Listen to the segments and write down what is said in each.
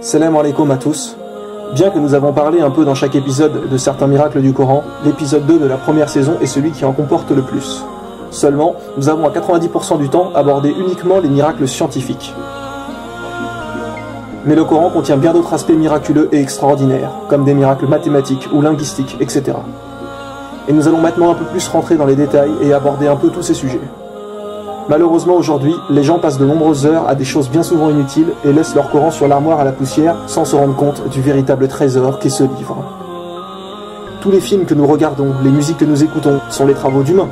Salam alaikum à tous. Bien que nous avons parlé un peu dans chaque épisode de certains miracles du Coran, l'épisode 2 de la première saison est celui qui en comporte le plus. Seulement, nous avons à 90% du temps abordé uniquement les miracles scientifiques. Mais le Coran contient bien d'autres aspects miraculeux et extraordinaires, comme des miracles mathématiques ou linguistiques, etc. Et nous allons maintenant un peu plus rentrer dans les détails et aborder un peu tous ces sujets. Malheureusement aujourd'hui, les gens passent de nombreuses heures à des choses bien souvent inutiles et laissent leur Coran sur l'armoire à la poussière sans se rendre compte du véritable trésor qu'est ce livre. Tous les films que nous regardons, les musiques que nous écoutons, sont les travaux d'humains.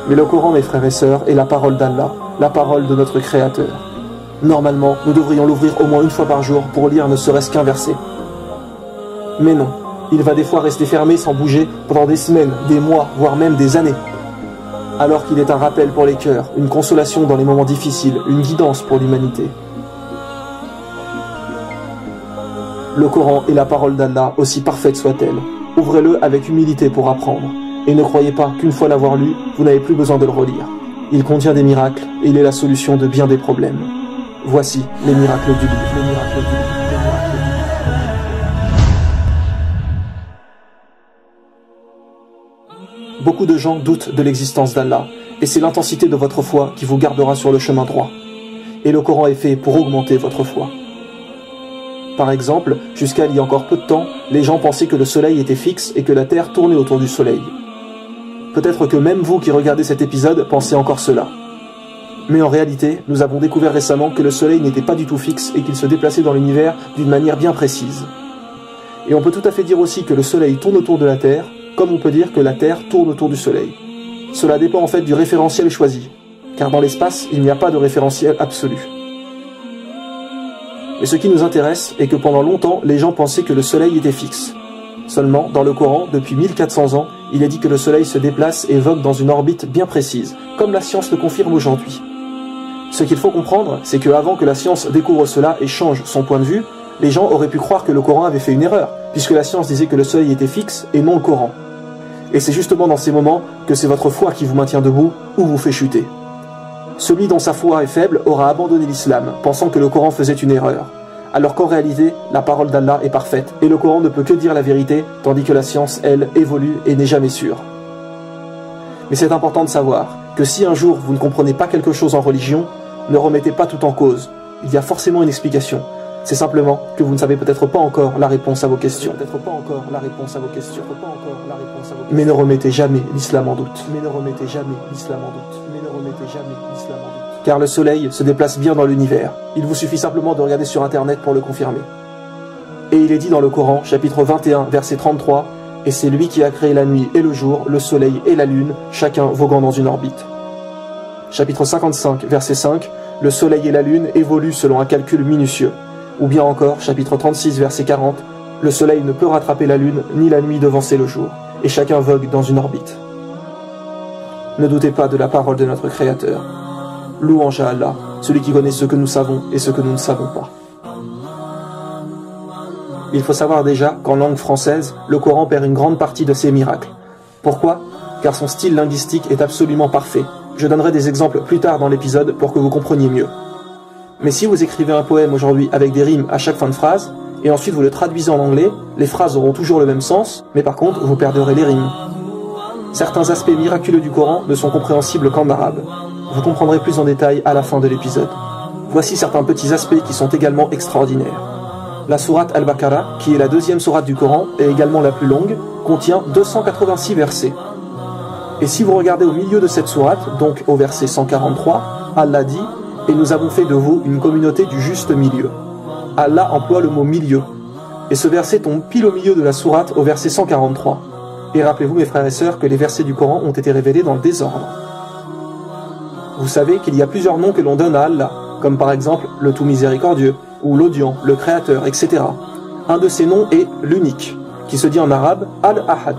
Mais le Coran, mes frères et sœurs, est la parole d'Allah, la parole de notre Créateur. Normalement, nous devrions l'ouvrir au moins une fois par jour pour lire ne serait-ce qu'un verset. Mais non, il va des fois rester fermé sans bouger pendant des semaines, des mois, voire même des années. Alors qu'il est un rappel pour les cœurs, une consolation dans les moments difficiles, une guidance pour l'humanité. Le Coran est la parole d'Allah, aussi parfaite soit-elle. Ouvrez-le avec humilité pour apprendre. Et ne croyez pas qu'une fois l'avoir lu, vous n'avez plus besoin de le relire. Il contient des miracles et il est la solution de bien des problèmes. Voici les miracles du livre. Beaucoup de gens doutent de l'existence d'Allah, et c'est l'intensité de votre foi qui vous gardera sur le chemin droit. Et le Coran est fait pour augmenter votre foi. Par exemple, jusqu'à il y a encore peu de temps, les gens pensaient que le soleil était fixe et que la terre tournait autour du soleil. Peut-être que même vous qui regardez cet épisode pensez encore cela. Mais en réalité, nous avons découvert récemment que le soleil n'était pas du tout fixe et qu'il se déplaçait dans l'univers d'une manière bien précise. Et on peut tout à fait dire aussi que le soleil tourne autour de la terre, comme on peut dire que la Terre tourne autour du Soleil. Cela dépend en fait du référentiel choisi, car dans l'espace, il n'y a pas de référentiel absolu. Et ce qui nous intéresse est que pendant longtemps, les gens pensaient que le Soleil était fixe. Seulement, dans le Coran, depuis 1400 ans, il est dit que le Soleil se déplace et vogue dans une orbite bien précise, comme la science le confirme aujourd'hui. Ce qu'il faut comprendre, c'est qu'avant que la science découvre cela et change son point de vue, les gens auraient pu croire que le Coran avait fait une erreur, puisque la science disait que le Soleil était fixe et non le Coran. Et c'est justement dans ces moments que c'est votre foi qui vous maintient debout ou vous fait chuter. Celui dont sa foi est faible aura abandonné l'islam, pensant que le Coran faisait une erreur. Alors qu'en réalité, la parole d'Allah est parfaite, et le Coran ne peut que dire la vérité, tandis que la science, elle, évolue et n'est jamais sûre. Mais c'est important de savoir que si un jour vous ne comprenez pas quelque chose en religion, ne remettez pas tout en cause. Il y a forcément une explication. C'est simplement que vous ne savez peut-être pas encore la réponse à vos questions. Mais ne remettez jamais l'islam en doute. Car le soleil se déplace bien dans l'univers. Il vous suffit simplement de regarder sur internet pour le confirmer. Et il est dit dans le Coran, chapitre 21, verset 33, « Et c'est lui qui a créé la nuit et le jour, le soleil et la lune, chacun voguant dans une orbite. » Chapitre 55, verset 5, « Le soleil et la lune évoluent selon un calcul minutieux. » Ou bien encore, chapitre 36, verset 40, « Le soleil ne peut rattraper la lune, ni la nuit devancer le jour, et chacun vogue dans une orbite. » Ne doutez pas de la parole de notre Créateur. Louange à Allah, celui qui connaît ce que nous savons et ce que nous ne savons pas. Il faut savoir déjà qu'en langue française, le Coran perd une grande partie de ses miracles. Pourquoi? Car son style linguistique est absolument parfait. Je donnerai des exemples plus tard dans l'épisode pour que vous compreniez mieux. Mais si vous écrivez un poème aujourd'hui avec des rimes à chaque fin de phrase, et ensuite vous le traduisez en anglais, les phrases auront toujours le même sens, mais par contre vous perdrez les rimes. Certains aspects miraculeux du Coran ne sont compréhensibles qu'en arabe. Vous comprendrez plus en détail à la fin de l'épisode. Voici certains petits aspects qui sont également extraordinaires. La sourate Al-Baqarah, qui est la deuxième sourate du Coran et également la plus longue, contient 286 versets. Et si vous regardez au milieu de cette sourate, donc au verset 143, Allah dit « Et nous avons fait de vous une communauté du juste milieu. » Allah emploie le mot milieu. Et ce verset tombe pile au milieu de la sourate au verset 143. Et rappelez-vous mes frères et sœurs que les versets du Coran ont été révélés dans le désordre. Vous savez qu'il y a plusieurs noms que l'on donne à Allah, comme par exemple le tout miséricordieux, ou l'audient, le créateur, etc. Un de ces noms est l'unique, qui se dit en arabe Al-Ahad.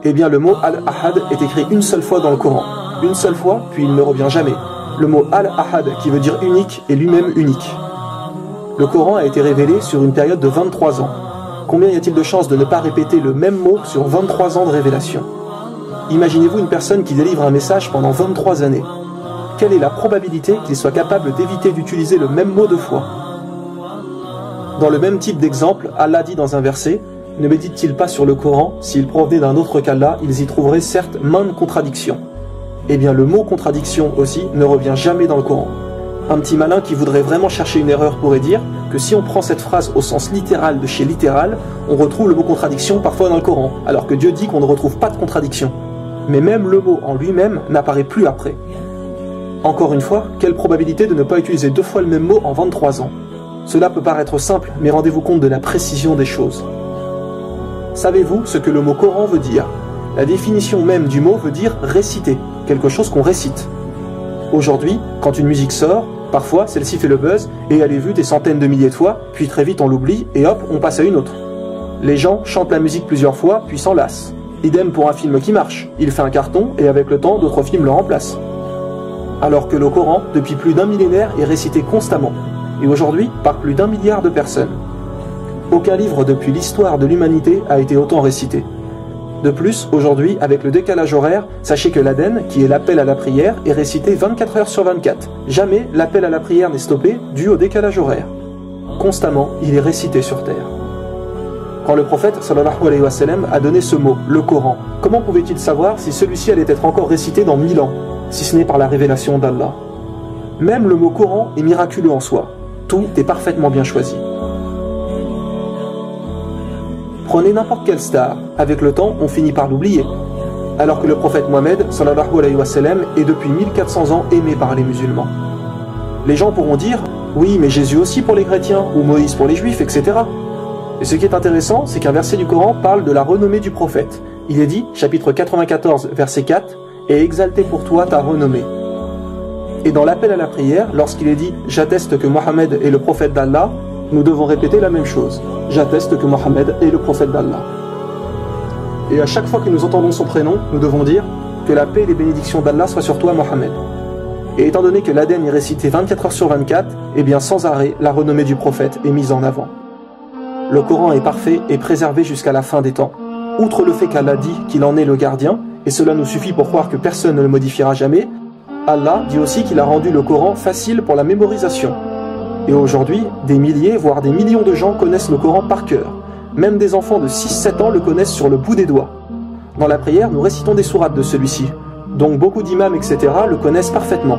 Eh bien le mot Al-Ahad est écrit une seule fois dans le Coran. Une seule fois, puis il ne revient jamais. Le mot Al-Ahad, qui veut dire unique, est lui-même unique. Le Coran a été révélé sur une période de 23 ans. Combien y a-t-il de chances de ne pas répéter le même mot sur 23 ans de révélation? Imaginez-vous une personne qui délivre un message pendant 23 années. Quelle est la probabilité qu'il soit capable d'éviter d'utiliser le même mot deux fois? Dans le même type d'exemple, Allah dit dans un verset: ne méditent-ils pas sur le Coran? S'ils provenaient d'un autre qu'Allah, ils y trouveraient certes maintes contradictions. Eh bien le mot contradiction aussi ne revient jamais dans le Coran. Un petit malin qui voudrait vraiment chercher une erreur pourrait dire que si on prend cette phrase au sens littéral de chez littéral, on retrouve le mot contradiction parfois dans le Coran, alors que Dieu dit qu'on ne retrouve pas de contradiction. Mais même le mot en lui-même n'apparaît plus après. Encore une fois, quelle probabilité de ne pas utiliser 2 fois le même mot en 23 ans? Cela peut paraître simple, mais rendez-vous compte de la précision des choses. Savez-vous ce que le mot Coran veut dire? La définition même du mot veut dire réciter, quelque chose qu'on récite. Aujourd'hui, quand une musique sort, parfois celle-ci fait le buzz et elle est vue des centaines de milliers de fois, puis très vite on l'oublie et hop, on passe à une autre. Les gens chantent la musique plusieurs fois, puis s'en lassent. Idem pour un film qui marche, il fait un carton et avec le temps d'autres films le remplacent. Alors que le Coran, depuis plus d'1 millénaire, est récité constamment, et aujourd'hui par plus d'1 milliard de personnes. Aucun livre depuis l'histoire de l'humanité a été autant récité. De plus, aujourd'hui, avec le décalage horaire, sachez que l'Aden, qui est l'appel à la prière, est récité 24 heures sur 24. Jamais l'appel à la prière n'est stoppé dû au décalage horaire. Constamment, il est récité sur terre. Quand le prophète sallallahu alayhi wa sallam a donné ce mot, le Coran, comment pouvait-il savoir si celui-ci allait être encore récité dans 1000 ans, si ce n'est par la révélation d'Allah? Même le mot Coran est miraculeux en soi. Tout est parfaitement bien choisi. Prenez n'importe quelle star, avec le temps, on finit par l'oublier. Alors que le prophète Mohammed, sallallahu alayhi wa sallam, est depuis 1400 ans aimé par les musulmans. Les gens pourront dire, oui, mais Jésus aussi pour les chrétiens, ou Moïse pour les juifs, etc. Et ce qui est intéressant, c'est qu'un verset du Coran parle de la renommée du prophète. Il est dit, chapitre 94, verset 4, « Et exalté pour toi ta renommée ». Et dans l'appel à la prière, lorsqu'il est dit « J'atteste que Mohammed est le prophète d'Allah », nous devons répéter la même chose. J'atteste que Mohammed est le prophète d'Allah. Et à chaque fois que nous entendons son prénom, nous devons dire que la paix et les bénédictions d'Allah soient sur toi, Mohammed. Et étant donné que l'Aden est récité 24 heures sur 24, eh bien sans arrêt, la renommée du prophète est mise en avant. Le Coran est parfait et préservé jusqu'à la fin des temps. Outre le fait qu'Allah dit qu'il en est le gardien, et cela nous suffit pour croire que personne ne le modifiera jamais, Allah dit aussi qu'il a rendu le Coran facile pour la mémorisation. Et aujourd'hui, des milliers, voire des millions de gens connaissent le Coran par cœur. Même des enfants de 6-7 ans le connaissent sur le bout des doigts. Dans la prière, nous récitons des sourates de celui-ci. Donc beaucoup d'imams, etc. le connaissent parfaitement.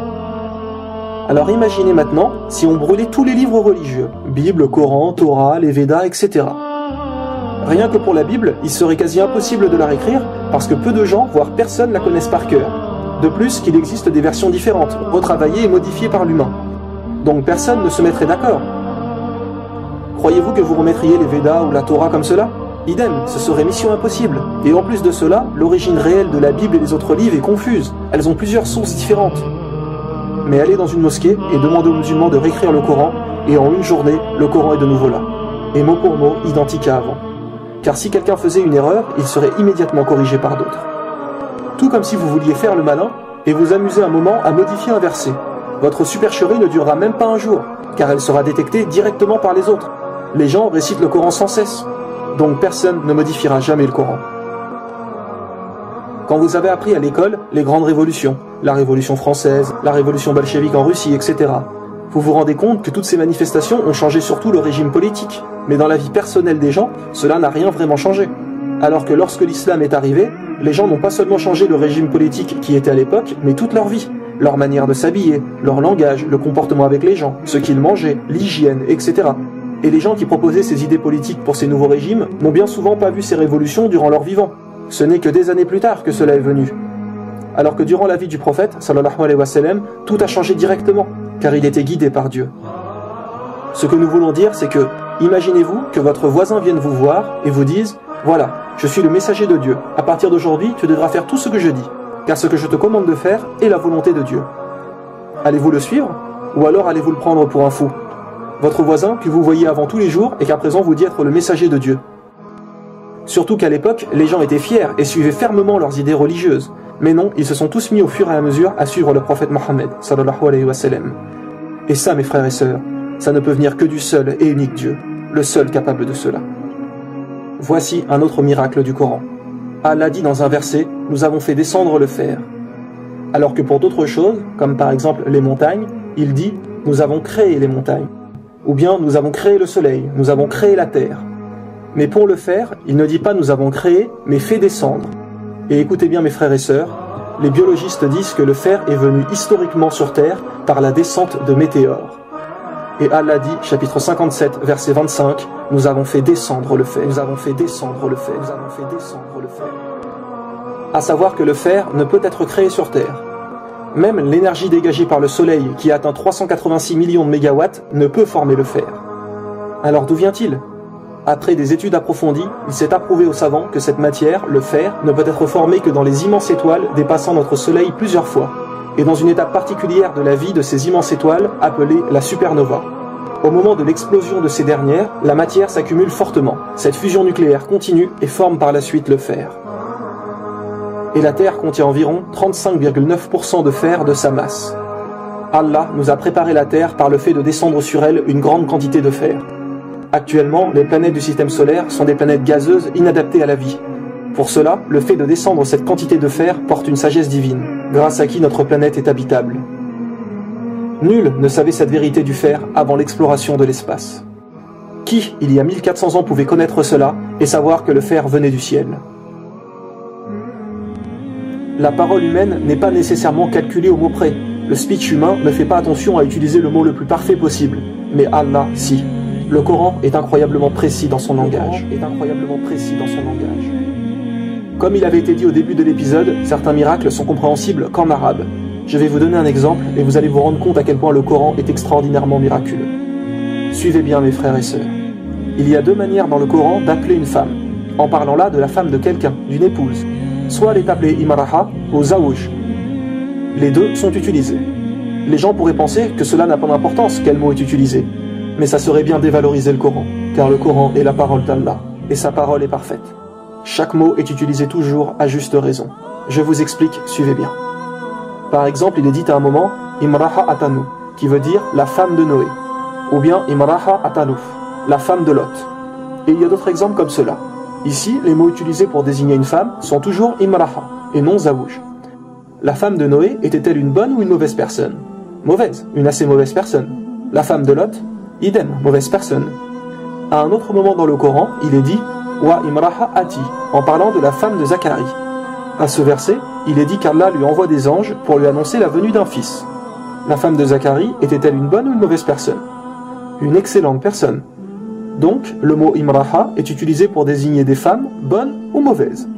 Alors imaginez maintenant si on brûlait tous les livres religieux, Bible, Coran, Torah, les Védas, etc. Rien que pour la Bible, il serait quasi impossible de la réécrire parce que peu de gens, voire personne, la connaissent par cœur. De plus qu'il existe des versions différentes, retravaillées et modifiées par l'humain. Donc personne ne se mettrait d'accord. Croyez-vous que vous remettriez les Védas ou la Torah comme cela? Idem, ce serait mission impossible. Et en plus de cela, l'origine réelle de la Bible et des autres livres est confuse. Elles ont plusieurs sources différentes. Mais allez dans une mosquée et demandez aux musulmans de réécrire le Coran, et en une journée, le Coran est de nouveau là. Et mot pour mot, identique à avant. Car si quelqu'un faisait une erreur, il serait immédiatement corrigé par d'autres. Tout comme si vous vouliez faire le malin, et vous amuser un moment à modifier un verset. Votre supercherie ne durera même pas un jour, car elle sera détectée directement par les autres. Les gens récitent le Coran sans cesse, donc personne ne modifiera jamais le Coran. Quand vous avez appris à l'école les grandes révolutions, la Révolution française, la Révolution bolchevique en Russie, etc., vous vous rendez compte que toutes ces manifestations ont changé surtout le régime politique, mais dans la vie personnelle des gens, cela n'a rien vraiment changé. Alors que lorsque l'islam est arrivé, les gens n'ont pas seulement changé le régime politique qui était à l'époque, mais toute leur vie. Leur manière de s'habiller, leur langage, le comportement avec les gens, ce qu'ils mangeaient, l'hygiène, etc. Et les gens qui proposaient ces idées politiques pour ces nouveaux régimes n'ont bien souvent pas vu ces révolutions durant leur vivant. Ce n'est que des années plus tard que cela est venu. Alors que durant la vie du prophète, sallallahu alayhi wa sallam, tout a changé directement, car il était guidé par Dieu. Ce que nous voulons dire, c'est que, imaginez-vous que votre voisin vienne vous voir et vous dise « Voilà, je suis le messager de Dieu, à partir d'aujourd'hui, tu devras faire tout ce que je dis. Car ce que je te commande de faire est la volonté de Dieu. » Allez-vous le suivre? Ou alors allez-vous le prendre pour un fou? Votre voisin que vous voyez avant tous les jours et qu'à présent vous dit être le messager de Dieu. Surtout qu'à l'époque, les gens étaient fiers et suivaient fermement leurs idées religieuses. Mais non, ils se sont tous mis au fur et à mesure à suivre le prophète Mohammed, sallallahu alayhi wa sallam. Et ça, mes frères et sœurs, ça ne peut venir que du seul et unique Dieu, le seul capable de cela. Voici un autre miracle du Coran. Allah dit dans un verset, nous avons fait descendre le fer. Alors que pour d'autres choses, comme par exemple les montagnes, il dit, nous avons créé les montagnes. Ou bien nous avons créé le soleil, nous avons créé la terre. Mais pour le faire, il ne dit pas nous avons créé, mais fait descendre. Et écoutez bien mes frères et sœurs, les biologistes disent que le fer est venu historiquement sur terre par la descente de météores. Et Allah dit, chapitre 57, verset 25, nous avons fait descendre le fer, nous avons fait descendre le fer, nous avons fait descendre le fer. À savoir que le fer ne peut être créé sur terre. Même l'énergie dégagée par le soleil, qui atteint 386 millions de mégawatts, ne peut former le fer. Alors d'où vient-il ? Après des études approfondies, il s'est approuvé aux savants que cette matière, le fer, ne peut être formée que dans les immenses étoiles dépassant notre soleil plusieurs fois, et dans une étape particulière de la vie de ces immenses étoiles appelée la supernova. Au moment de l'explosion de ces dernières, la matière s'accumule fortement. Cette fusion nucléaire continue et forme par la suite le fer. Et la Terre contient environ 35,9% de fer de sa masse. Allah nous a préparé la Terre par le fait de descendre sur elle une grande quantité de fer. Actuellement, les planètes du système solaire sont des planètes gazeuses inadaptées à la vie. Pour cela, le fait de descendre cette quantité de fer porte une sagesse divine, grâce à qui notre planète est habitable. Nul ne savait cette vérité du fer avant l'exploration de l'espace. Qui, il y a 1400 ans, pouvait connaître cela et savoir que le fer venait du ciel? La parole humaine n'est pas nécessairement calculée au mot près. Le speech humain ne fait pas attention à utiliser le mot le plus parfait possible. Mais Allah, si. Le Coran est incroyablement précis dans son langage. Comme il avait été dit au début de l'épisode, certains miracles sont compréhensibles qu'en arabe. Je vais vous donner un exemple et vous allez vous rendre compte à quel point le Coran est extraordinairement miraculeux. Suivez bien mes frères et sœurs. Il y a deux manières dans le Coran d'appeler une femme, en parlant là de la femme de quelqu'un, d'une épouse. Soit elle est appelée Imraha ou Zawuj. Les deux sont utilisés. Les gens pourraient penser que cela n'a pas d'importance quel mot est utilisé, mais ça serait bien dévaloriser le Coran, car le Coran est la parole d'Allah, et sa parole est parfaite. Chaque mot est utilisé toujours à juste raison. Je vous explique, suivez bien. Par exemple, il est dit à un moment Imraha Atanu, qui veut dire la femme de Noé, ou bien Imraha Atanouf, la femme de Lot. Et il y a d'autres exemples comme cela. Ici, les mots utilisés pour désigner une femme sont toujours Imraha, et non Zawuj. La femme de Noé était-elle une bonne ou une mauvaise personne? Mauvaise, une assez mauvaise personne. La femme de Lot, idem, mauvaise personne. À un autre moment dans le Coran, il est dit Wa Imraha Ati, en parlant de la femme de Zacharie. À ce verset, il est dit qu'Allah lui envoie des anges pour lui annoncer la venue d'un fils. La femme de Zacharie était-elle une bonne ou une mauvaise personne? Une excellente personne. Donc, le mot Imraha est utilisé pour désigner des femmes bonnes ou mauvaises.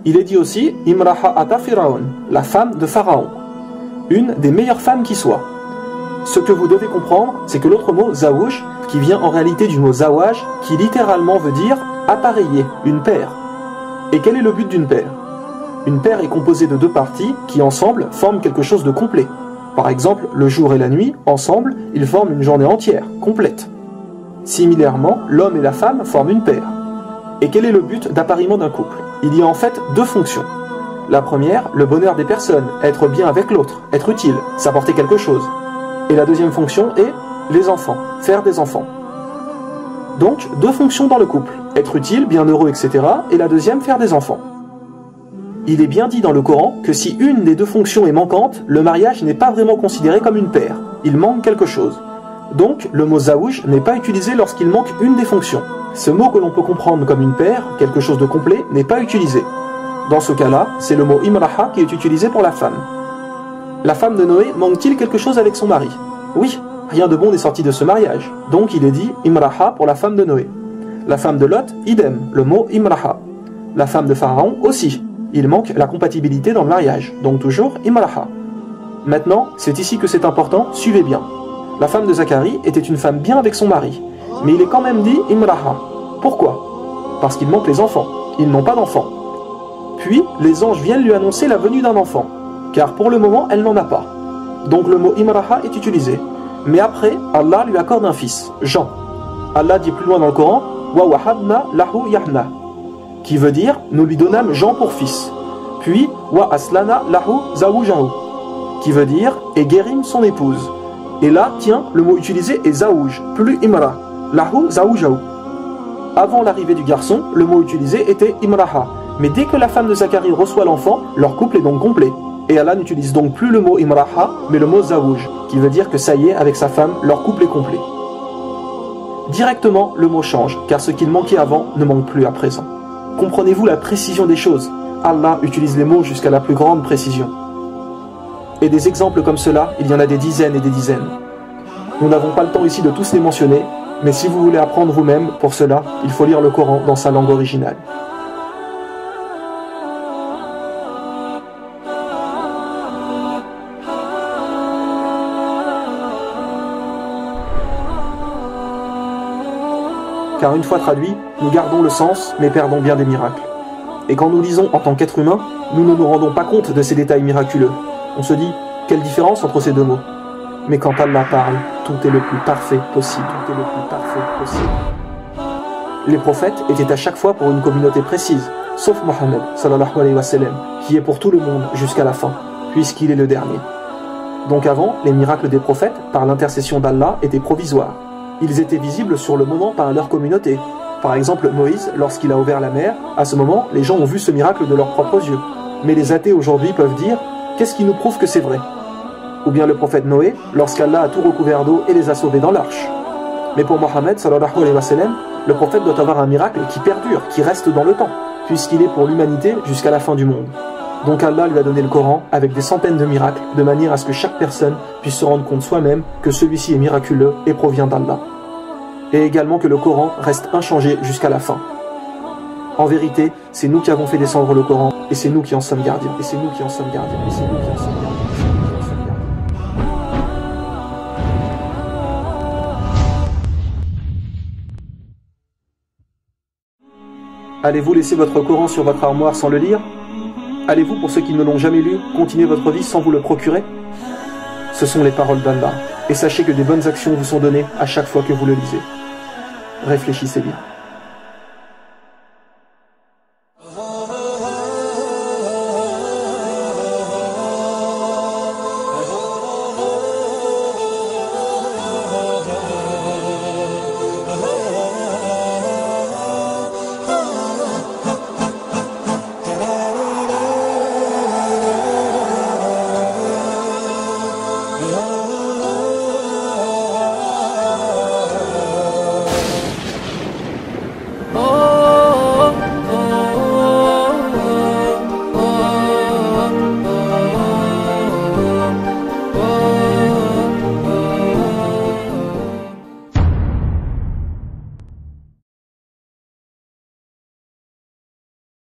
Il est dit aussi Imraha Ata Firaun, la femme de Pharaon, une des meilleures femmes qui soit. Ce que vous devez comprendre, c'est que l'autre mot Zawuj, qui vient en réalité du mot Zawaj, qui littéralement veut dire appareiller, une paire. Et quel est le but d'une paire? Une paire est composée de deux parties qui ensemble forment quelque chose de complet. Par exemple, le jour et la nuit, ensemble, ils forment une journée entière, complète. Similairement, l'homme et la femme forment une paire. Et quel est le but d'appariement d'un couple? Il y a en fait deux fonctions. La première, le bonheur des personnes, être bien avec l'autre, être utile, s'apporter quelque chose. Et la deuxième fonction est les enfants, faire des enfants. Donc, deux fonctions dans le couple, être utile, bien heureux, etc. Et la deuxième, faire des enfants. Il est bien dit dans le Coran que si une des deux fonctions est manquante, le mariage n'est pas vraiment considéré comme une paire. Il manque quelque chose. Donc, le mot Zawuj n'est pas utilisé lorsqu'il manque une des fonctions. Ce mot que l'on peut comprendre comme une paire, quelque chose de complet, n'est pas utilisé. Dans ce cas-là, c'est le mot Imraha qui est utilisé pour la femme. La femme de Noé manque-t-il quelque chose avec son mari? Oui, rien de bon n'est sorti de ce mariage. Donc il est dit Imraha pour la femme de Noé. La femme de Lot, idem, le mot Imraha. La femme de Pharaon aussi. Il manque la compatibilité dans le mariage, donc toujours Imraha. Maintenant, c'est ici que c'est important, suivez bien. La femme de Zacharie était une femme bien avec son mari, mais il est quand même dit Imraha. Pourquoi? Parce qu'il manque les enfants. Ils n'ont pas d'enfants. Puis, les anges viennent lui annoncer la venue d'un enfant, car pour le moment, elle n'en a pas. Donc le mot Imraha est utilisé. Mais après, Allah lui accorde un fils, Jean. Allah dit plus loin dans le Coran, Wa wahabna lahu Yahna, qui veut dire nous lui donnâmes Jean pour fils. Puis Wa aslana lahu Zawujahu, qui veut dire et guérim son épouse. Et là, tiens, le mot utilisé est Zawuj, plus Imra, lahu Zawujahu. Avant l'arrivée du garçon, le mot utilisé était Imraha. Mais dès que la femme de Zacharie reçoit l'enfant, leur couple est donc complet. Et Allah n'utilise donc plus le mot Imraha, mais le mot Zawuj, qui veut dire que ça y est, avec sa femme, leur couple est complet. Directement, le mot change, car ce qu'il manquait avant ne manque plus à présent. Comprenez-vous la précision des choses? Allah utilise les mots jusqu'à la plus grande précision. Et des exemples comme cela, il y en a des dizaines et des dizaines. Nous n'avons pas le temps ici de tous les mentionner, mais si vous voulez apprendre vous-même, pour cela, il faut lire le Coran dans sa langue originale. Car une fois traduit, nous gardons le sens, mais perdons bien des miracles. Et quand nous lisons en tant qu'être humain, nous ne nous rendons pas compte de ces détails miraculeux. On se dit, quelle différence entre ces deux mots? Mais quand Allah parle, tout est le plus parfait possible. Tout est le plus parfait possible. Les prophètes étaient à chaque fois pour une communauté précise, sauf Mohammed, sallallahu alayhi wa sallam, qui est pour tout le monde jusqu'à la fin, puisqu'il est le dernier. Donc avant, les miracles des prophètes, par l'intercession d'Allah, étaient provisoires. Ils étaient visibles sur le moment par leur communauté. Par exemple, Moïse, lorsqu'il a ouvert la mer, à ce moment, les gens ont vu ce miracle de leurs propres yeux. Mais les athées aujourd'hui peuvent dire, qu'est-ce qui nous prouve que c'est vrai? Ou bien le prophète Noé, lorsqu'Allah a tout recouvert d'eau et les a sauvés dans l'arche. Mais pour Mohammed, sallallahu alayhi wa sallam, le prophète doit avoir un miracle qui perdure, qui reste dans le temps, puisqu'il est pour l'humanité jusqu'à la fin du monde. Donc Allah lui a donné le Coran avec des centaines de miracles, de manière à ce que chaque personne puisse se rendre compte soi-même que celui-ci est miraculeux et provient d'Allah. Et également que le Coran reste inchangé jusqu'à la fin. En vérité, c'est nous qui avons fait descendre le Coran, et c'est nous qui en sommes gardiens, et c'est nous qui en sommes gardiens, et c'est nous qui en sommes gardiens. Allez-vous laisser votre Coran sur votre armoire sans le lire? Allez-vous, pour ceux qui ne l'ont jamais lu, continuer votre vie sans vous le procurer? Ce sont les paroles d'Allah, et sachez que des bonnes actions vous sont données à chaque fois que vous le lisez. Réfléchissez bien.